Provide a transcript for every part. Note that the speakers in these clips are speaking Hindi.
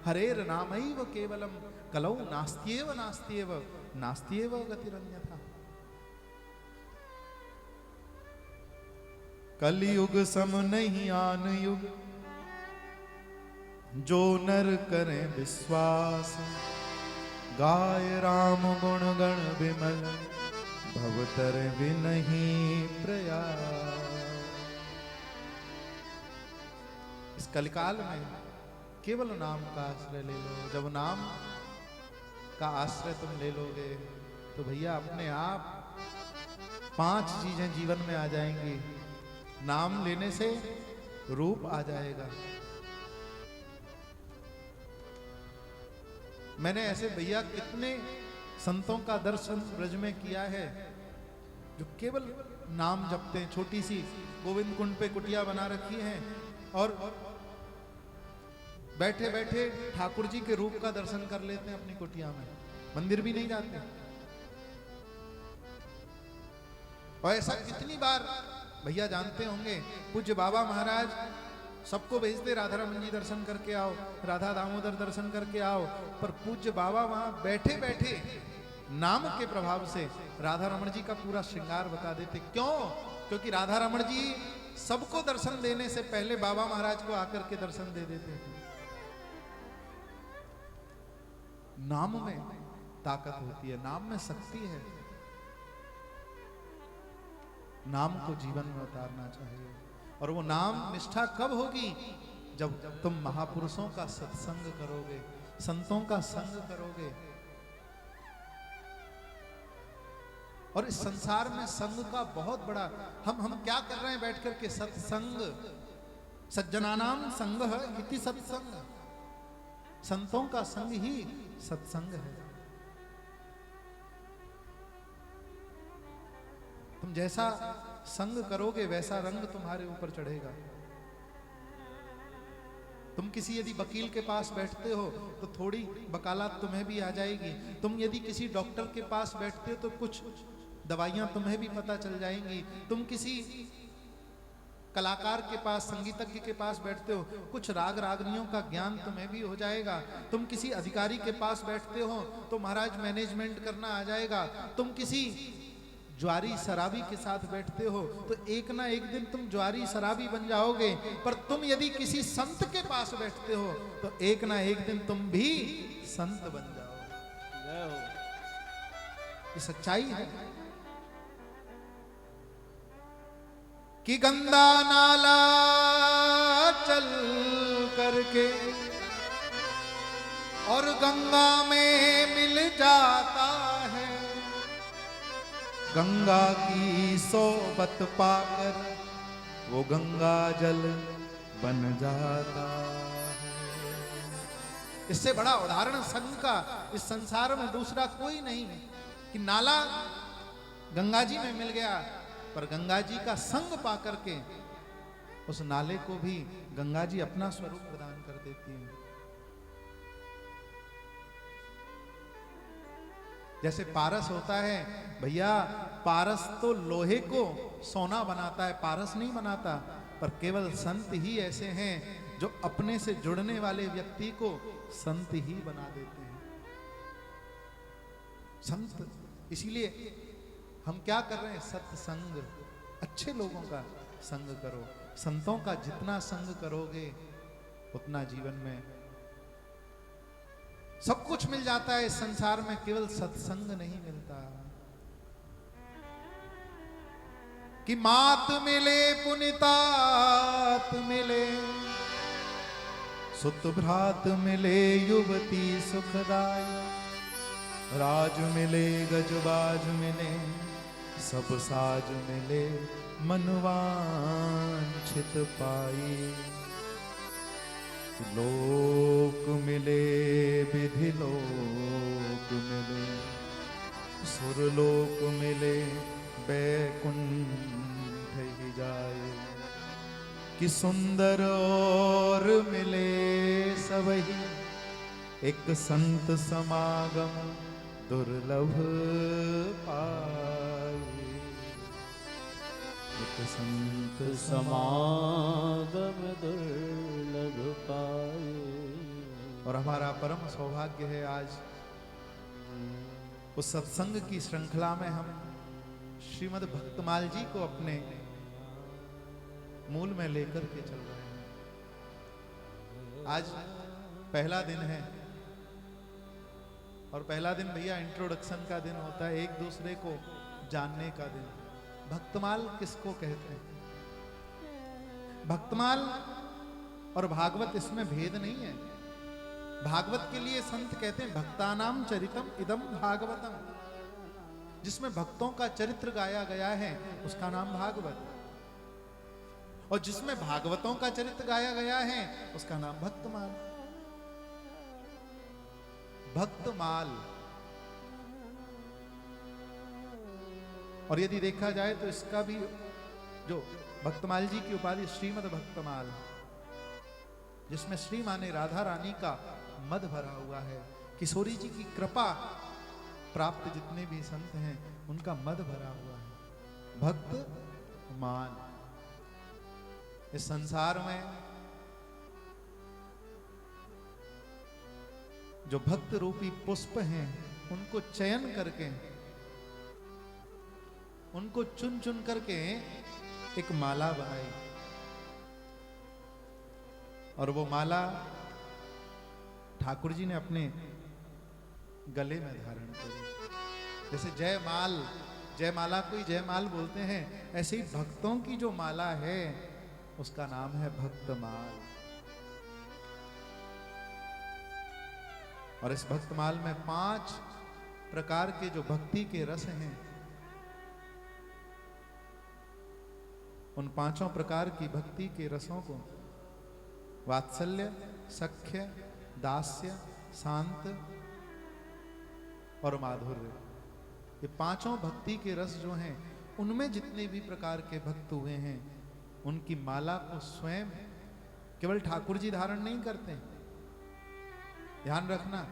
हरेर नामैव केवलम कलौ नास्त्येव नास्त्येव नास्त्येव गतिरन्यथा। कलयुग सम नहीं आन युग, जो नर करें विश्वास, गाय राम गुण गण विमल, भवतर विनहि प्रयास। इस कलिकाल में केवल नाम का आश्रय ले लो। जब नाम का आश्रय तुम ले लोगे तो भैया अपने आप 5 चीजें जीवन में आ जाएंगी। नाम लेने से रूप आ जाएगा। मैंने ऐसे भैया कितने संतों का दर्शन ब्रज में किया है जो केवल नाम जपते हैं। छोटी सी गोविंद कुंड पे कुटिया बना रखी है और बैठे बैठे ठाकुर जी के रूप का दर्शन कर लेते हैं अपनी कुटिया में, मंदिर भी नहीं जाते। और ऐसा कितनी बार भैया जानते होंगे, पूज्य बाबा महाराज सबको भेजते राधा रमन जी दर्शन करके आओ, राधा दामोदर दर्शन करके आओ, पर पूज्य बाबा वहां बैठे बैठे नाम के प्रभाव से राधा रमन जी का पूरा श्रृंगार बता देते। क्यों? क्योंकि राधा रमन जी सबको दर्शन देने से पहले बाबा महाराज को आकर के दर्शन दे देते थे। नाम में ताकत होती है, नाम में शक्ति है। नाम को जीवन में उतारना चाहिए। और वो नाम निष्ठा कब होगी? जब तुम महापुरुषों का सत्संग करोगे, संतों का संग करोगे। और इस संसार में संग का बहुत बड़ा, हम क्या कर रहे हैं बैठ करके? सत्संग, सज्जनानाम संगः इति सत्संग। संतों का संग ही सत्संग है। तुम जैसा संग करोगे वैसा रंग तुम्हारे ऊपर चढ़ेगा। तुम किसी यदि वकील के पास बैठते हो तो थोड़ी वकालत तुम्हें भी आ जाएगी। तुम यदि किसी डॉक्टर के पास बैठते हो तो कुछ दवाइयां तुम्हें भी पता चल जाएंगी। तुम किसी कलाकार के पास, संगीतज्ञ के पास बैठते हो, कुछ राग रागनियों का ज्ञान तुम्हें भी हो जाएगा। तुम किसी अधिकारी के पास बैठते हो तो महाराज मैनेजमेंट करना आ जाएगा। तुम किसी ज्वारी शराबी के साथ बैठते हो तो एक ना एक दिन तुम ज्वारी शराबी बन जाओगे। पर तुम यदि किसी संत के पास बैठते हो तो एक ना एक दिन तुम भी संत बन जाओगे। ये सच्चाई है कि गंदा नाला चल करके और गंगा में मिल जाता है, गंगा की सोबत पाकर वो गंगा जल बन जाता है। इससे बड़ा उदाहरण संग का इस संसार में दूसरा कोई नहीं है कि नाला गंगा जी में मिल गया, पर गंगा जी का संग पाकर के उस नाले को भी गंगा जी अपना स्वरूप प्रदान कर देती है। जैसे पारस होता है भैया, पारस तो लोहे को सोना बनाता है, पारस नहीं बनाता। पर केवल संत ही ऐसे हैं जो अपने से जुड़ने वाले व्यक्ति को संत ही बना देते हैं। संत, इसीलिए हम क्या कर रहे हैं? सत्संग, अच्छे लोगों का संग करो। संतों का जितना संग करोगे उतना जीवन में सब कुछ मिल जाता है। इस संसार में केवल सत्संग नहीं मिलता। कि मात मिले पुनितात मिले, सुत भ्रात मिले युवती सुखदाई, राज मिले गजबाज मिले, सब साज मिले मनवांछित पाई। लोक मिले विधि लोक मिले, सुरलोक मिले बैकुंठ ही जाए। कि सुंदर और मिले सबही, एक संत समागम दुर्लभ पाए। एक संत समागम दुर्लभ पाए। और हमारा परम सौभाग्य है आज उस सत्संग की श्रृंखला में हम श्रीमद् भक्तमाल जी को अपने मूल में लेकर के चल रहे हैं। आज पहला दिन है और पहला दिन भैया इंट्रोडक्शन का दिन होता है, एक दूसरे को जानने का दिन। भक्तमाल किसको कहते हैं? भक्तमाल और भागवत इसमें भेद नहीं है। भागवत के लिए संत कहते हैं भक्तानाम चरितम इदम भागवतम, जिसमें भक्तों का चरित्र गाया गया है उसका नाम भागवत, और जिसमें भागवतों का चरित्र गाया गया है उसका नाम भक्तमाल। भक्तमाल, और यदि देखा जाए तो इसका भी जो भक्तमाल जी की उपाधि श्रीमद् भक्तमाल, जिसमें श्री माने राधा रानी का मद भरा हुआ है। किशोरी जी की कृपा प्राप्त जितने भी संत हैं उनका मद भरा हुआ है। भक्तमाल। इस संसार में जो भक्त रूपी पुष्प हैं उनको चयन करके, उनको चुन चुन करके एक माला बनाई, और वो माला ठाकुर जी ने अपने गले में धारण करी। जैसे जयमाल, जयमाला को ही जयमाल बोलते हैं, ऐसे ही भक्तों की जो माला है उसका नाम है भक्तमाल। और इस भक्तमाल में 5 प्रकार के जो भक्ति के रस हैं, उन 5 प्रकार की भक्ति के रसों को वात्सल्य, सख्य, दास्य, शांत और माधुर्य, ये 5 भक्ति के रस जो हैं, उनमें जितने भी प्रकार के भक्त हुए हैं उनकी माला को स्वयं केवल ठाकुर जी धारण नहीं करते। ध्यान रखना,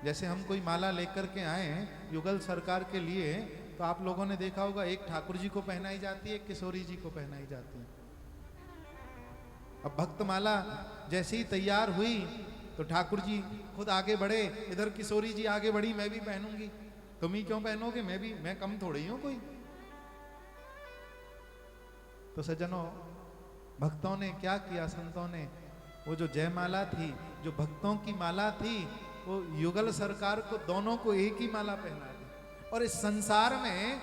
जैसे हम कोई माला लेकर के आए युगल सरकार के लिए, तो आप लोगों ने देखा होगा एक ठाकुर जी को पहनाई जाती है, एक किशोरी जी को पहनाई जाती है। अब भक्तमाला जैसे ही तैयार हुई तो ठाकुर जी खुद आगे बढ़े, इधर किशोरी जी आगे बढ़ी, मैं भी पहनूंगी। तुम ही क्यों पहनोगे, मैं कम थोड़ी हूं कोई। तो सज्जनों, भक्तों ने क्या किया, संतों ने वो जो जयमाला थी, जो भक्तों की माला थी, वो युगल सरकार को दोनों को एक ही माला पहना दी। और इस संसार में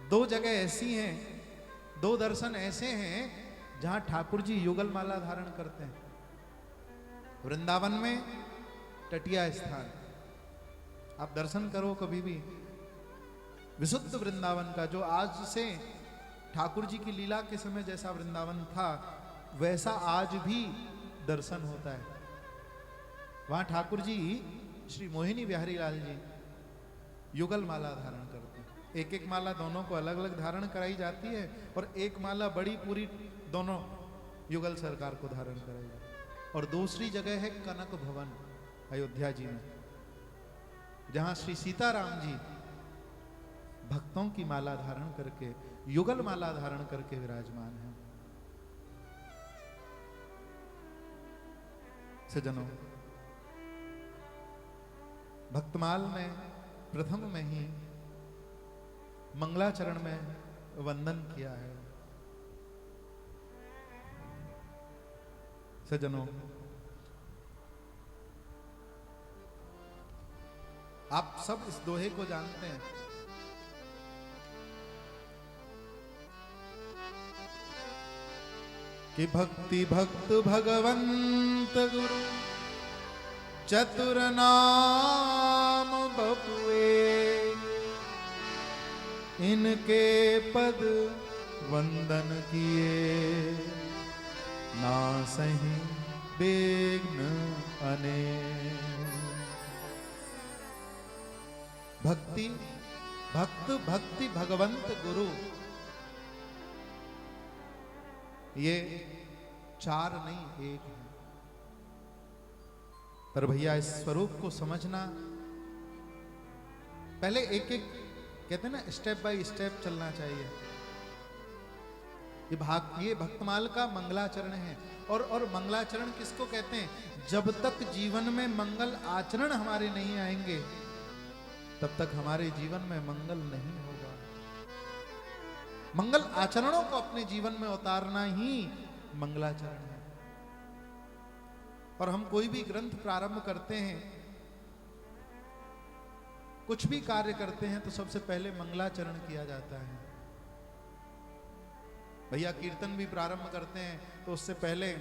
2 जगह ऐसी हैं, 2 दर्शन ऐसे हैं जहां ठाकुर जी युगल माला धारण करते हैं। वृंदावन में टटिया स्थान, आप दर्शन करो कभी भी, विशुद्ध वृंदावन का, जो आज से ठाकुर जी की लीला के समय जैसा वृंदावन था वैसा आज भी दर्शन होता है। वहां ठाकुर जी श्री मोहिनी बिहारी लाल जी युगल माला धारण करते हैं। एक एक माला दोनों को अलग अलग धारण कराई जाती है, और एक माला बड़ी पूरी दोनों युगल सरकार को धारण कराई जाती है। और दूसरी जगह है कनक भवन अयोध्या जी में, जहां श्री सीताराम जी भक्तों की माला धारण करके, युगल माला धारण करके विराजमान है। सज्जनों, भक्तमाल में प्रथम में ही मंगलाचरण में वंदन किया है। सज्जनों, आप सब इस दोहे को जानते हैं, कि भक्ति भक्त भगवंत गुरु चतुर नाम बपुए, इनके पद वंदन किए, ना सही बेग्न अने। भक्ति, भक्त, भक्ति, भगवंत, गुरु, ये 4 नहीं, 1 है। पर भैया इस स्वरूप को समझना, पहले एक एक कहते हैं ना, स्टेप बाय स्टेप चलना चाहिए। ये भक्तमाल का मंगलाचरण है। और मंगलाचरण किसको कहते हैं? जब तक जीवन में मंगल आचरण हमारे नहीं आएंगे तब तक हमारे जीवन में मंगल नहीं होगा। मंगल आचरणों को अपने जीवन में उतारना ही मंगलाचरण है। और हम कोई भी ग्रंथ प्रारंभ करते हैं, कुछ भी कार्य करते हैं, तो सबसे पहले मंगलाचरण किया जाता है। भैया कीर्तन भी प्रारंभ करते हैं तो उससे पहले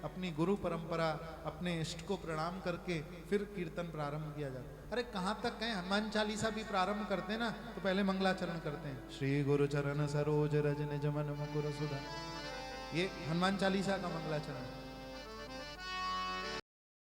अपनी गुरु परंपरा, अपने इष्ट को प्रणाम करके फिर कीर्तन प्रारंभ किया जाता है। अरे कहां तक कहें, हनुमान चालीसा भी प्रारंभ करते हैं ना तो पहले मंगलाचरण करते हैं। श्री गुरु चरण सरोज रज निज मन मुकुर सुधा, ये हनुमान चालीसा का मंगलाचरण।